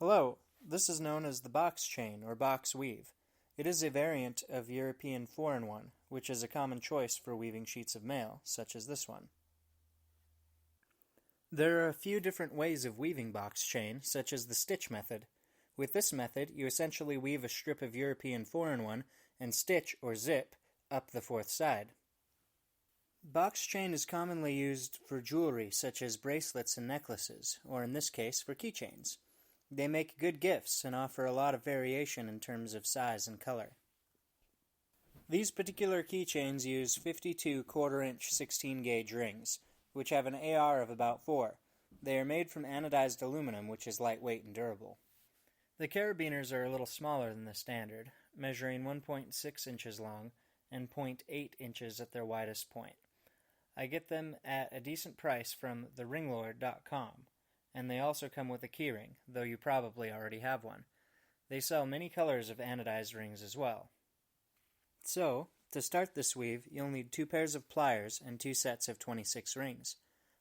Hello, this is known as the box chain or box weave. It is a variant of European 4-in-1, which is a common choice for weaving sheets of mail, such as this one. There are a few different ways of weaving box chain, such as the stitch method. With this method, you essentially weave a strip of European 4-in-1 and stitch, or zip, up the fourth side. Box chain is commonly used for jewelry such as bracelets and necklaces, or in this case for keychains. They make good gifts and offer a lot of variation in terms of size and color. These particular keychains use 52 1/4-inch 16-gauge rings, which have an AR of about 4. They are made from anodized aluminum, which is lightweight and durable. The carabiners are a little smaller than the standard, measuring 1.6 inches long and 0.8 inches at their widest point. I get them at a decent price from theringlord.com, and they also come with a keyring, though you probably already have one. They sell many colors of anodized rings as well. So, to start this weave, you'll need 2 pairs of pliers and 2 sets of 26 rings.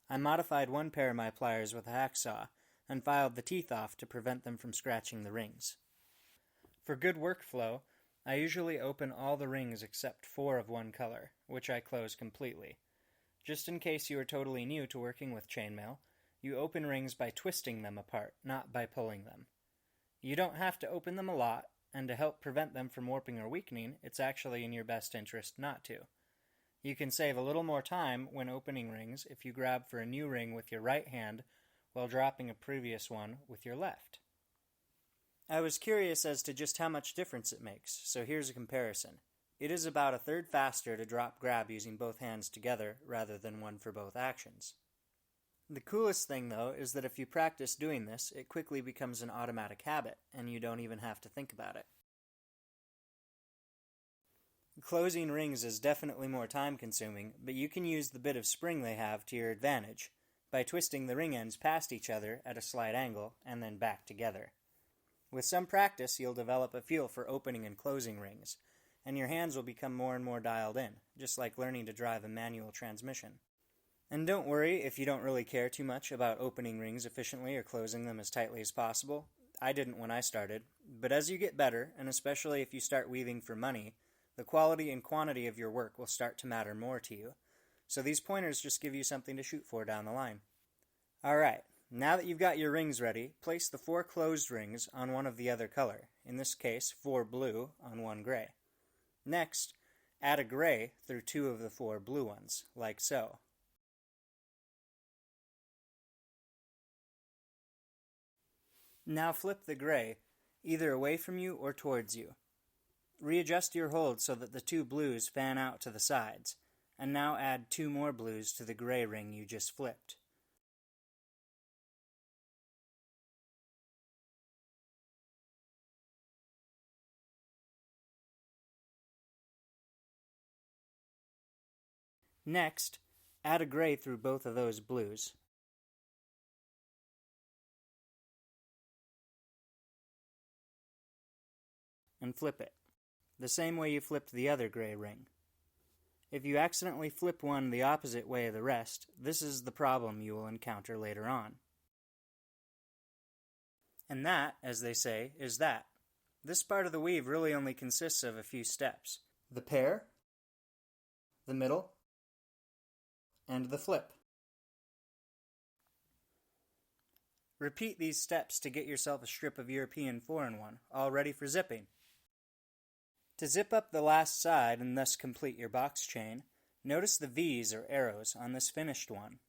I modified one pair of my pliers with a hacksaw and filed the teeth off to prevent them from scratching the rings. For good workflow, I usually open all the rings except 4 of one color, which I close completely. Just in case you are totally new to working with chainmail, you open rings by twisting them apart, not by pulling them. You don't have to open them a lot, and to help prevent them from warping or weakening, it's actually in your best interest not to. You can save a little more time when opening rings if you grab for a new ring with your right hand while dropping a previous one with your left. I was curious as to just how much difference it makes, so here's a comparison. It is about 1/3 faster to drop-grab using both hands together rather than one for both actions. The coolest thing, though, is that if you practice doing this, it quickly becomes an automatic habit, and you don't even have to think about it. Closing rings is definitely more time-consuming, but you can use the bit of spring they have to your advantage by twisting the ring ends past each other at a slight angle and then back together. With some practice, you'll develop a feel for opening and closing rings, and your hands will become more and more dialed in, just like learning to drive a manual transmission. And don't worry if you don't really care too much about opening rings efficiently or closing them as tightly as possible. I didn't when I started, but as you get better, and especially if you start weaving for money, the quality and quantity of your work will start to matter more to you. So these pointers just give you something to shoot for down the line. Alright, now that you've got your rings ready, place the 4 closed rings on one of the other color, in this case 4 blue on 1 gray. Next, add a gray through 2 of the 4 blue ones, like so. Now flip the gray, either away from you or towards you. Readjust your hold so that the 2 blues fan out to the sides, and now add 2 more blues to the gray ring you just flipped. Next, add a gray through both of those blues. And flip it, the same way you flipped the other gray ring. If you accidentally flip one the opposite way of the rest, this is the problem you will encounter later on. And that, as they say, is that. This part of the weave really only consists of a few steps: the pair, the middle, and the flip. Repeat these steps to get yourself a strip of European 4-in-1, all ready for zipping. To zip up the last side and thus complete your box chain, notice the V's or arrows on this finished one.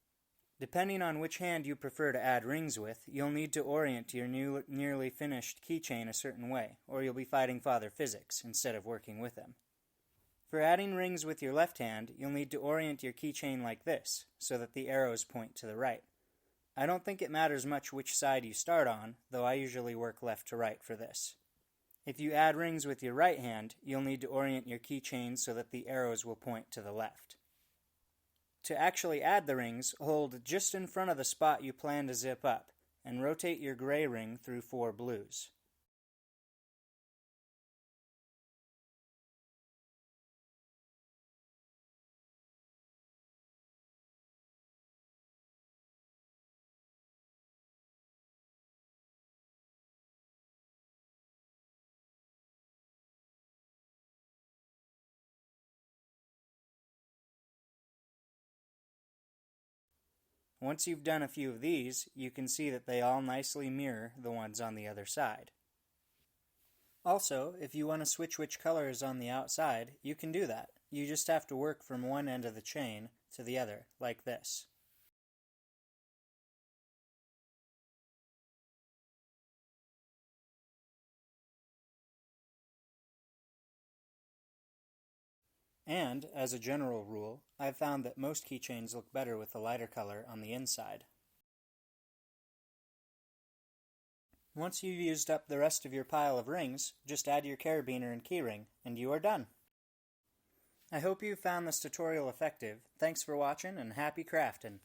Depending on which hand you prefer to add rings with, you'll need to orient your nearly finished keychain a certain way, or you'll be fighting Father Physics instead of working with him. For adding rings with your left hand, you'll need to orient your keychain like this, so that the arrows point to the right. I don't think it matters much which side you start on, though I usually work left to right for this. If you add rings with your right hand, you'll need to orient your keychain so that the arrows will point to the left. To actually add the rings, hold just in front of the spot you plan to zip up, and rotate your gray ring through 4 blues. Once you've done a few of these, you can see that they all nicely mirror the ones on the other side. Also, if you want to switch which color is on the outside, you can do that. You just have to work from one end of the chain to the other, like this. And, as a general rule, I've found that most keychains look better with the lighter color on the inside. Once you've used up the rest of your pile of rings, just add your carabiner and keyring, and you are done. I hope you found this tutorial effective. Thanks for watching, and happy crafting!